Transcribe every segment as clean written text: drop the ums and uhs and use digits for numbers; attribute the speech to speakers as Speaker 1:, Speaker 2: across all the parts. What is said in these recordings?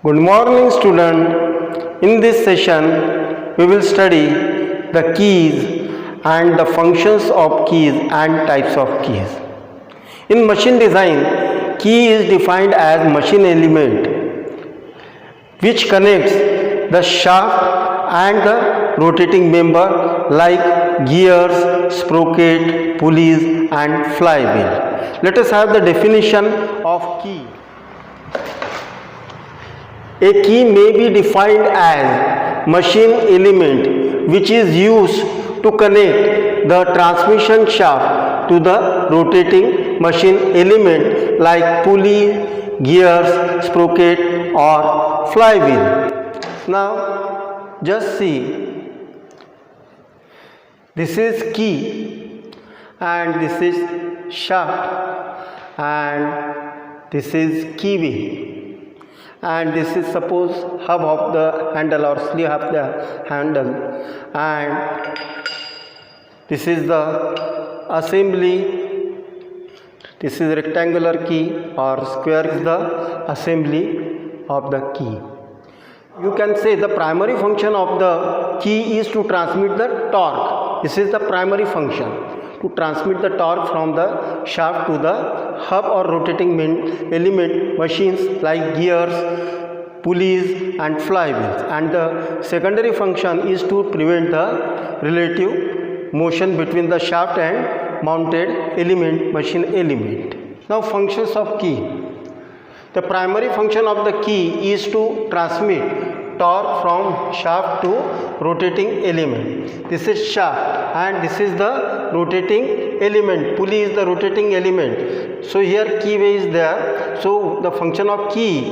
Speaker 1: Good morning, student. In this session, we will study the keys and the functions of keys and types of keys. In machine design, key is defined as machine element which connects the shaft and the rotating member like gears, sprocket, pulleys and flywheel. Let us have the definition of key. A key may be defined as machine element which is used to connect the transmission shaft to the rotating machine element like pulley, gears, sprocket or flywheel. Now just see, this is key and this is shaft and this is keyway. And this is suppose hub of the handle or sleeve of the handle, and this is the assembly. This is rectangular key or square is the assembly of the key. You can say the primary function of the key is to transmit the torque. This is the primary function, to transmit the torque from the shaft to the hub or rotating element machines like gears, pulleys and flywheels. And the secondary function is to prevent the relative motion between the shaft and mounted element, machine element. Now functions of key. The primary function of the key is to transmit torque from shaft to rotating element. This is shaft and this is the rotating element. Pulley is the rotating element. So here keyway is there. So the function of key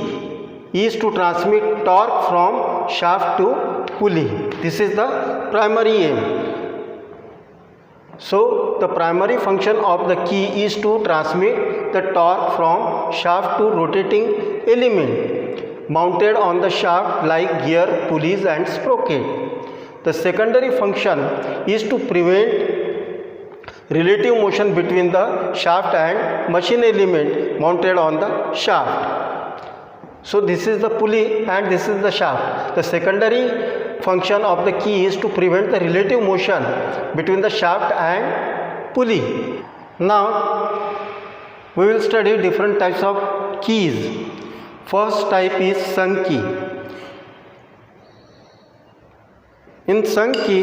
Speaker 1: is to transmit torque from shaft to pulley. This is the primary aim. So the primary function of the key is to transmit the torque from shaft to rotating element mounted on the shaft like gear, pulleys and sprocket. The secondary function is to prevent relative motion between the shaft and machine element mounted on the shaft. So this is the pulley and this is the shaft. The secondary function of the key is to prevent the relative motion between the shaft and pulley. Now we will study different types of keys. First type is sunk key. In sunk key,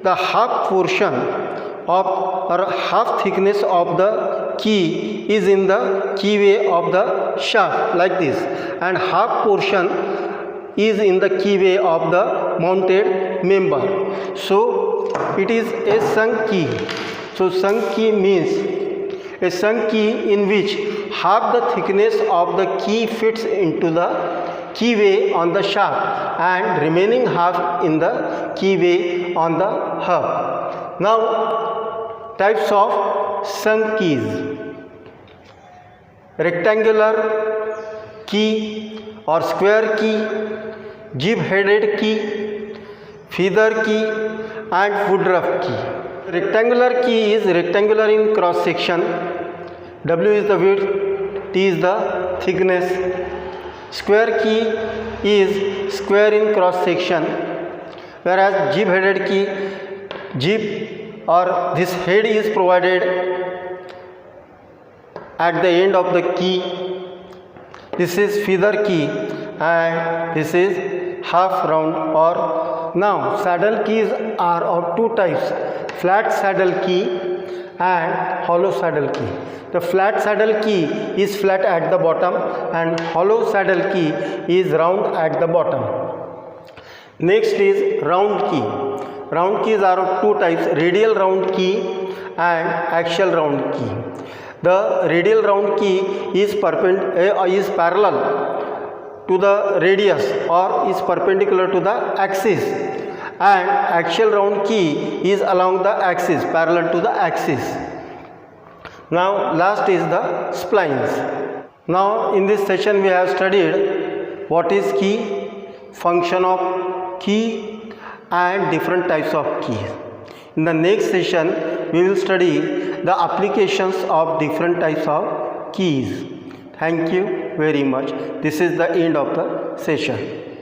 Speaker 1: the half portion of or half thickness of the key is in the keyway of the shaft like this, and half portion is in the keyway of the mounted member. So it is a sunk key. So sunk key means a sunk key in which half the thickness of the key fits into the keyway on the shaft and remaining half in the keyway on the hub. Now types of sunk keys. Rectangular key or square key, jib headed key, feather key and woodruff key. Rectangular key is rectangular in cross section. W is the width, T is the thickness. Square key is square in cross section, whereas jib headed key, jib or this head is provided at the end of the key. This is feather key and this is half round. Or now saddle keys are of two types: flat saddle key and hollow saddle key. The flat saddle key is flat at the bottom and hollow saddle key is round at the bottom. Next is round key. Round keys are of two types: radial round key and axial round key. The radial round key is parallel to the radius or is perpendicular to the axis, and axial round key is along the axis, parallel to the axis. Now last is the splines. Now in this session we have studied what is key, function of key and different types of keys. In the next session we will study the applications of different types of keys. Thank you. very much. This is the end of the session.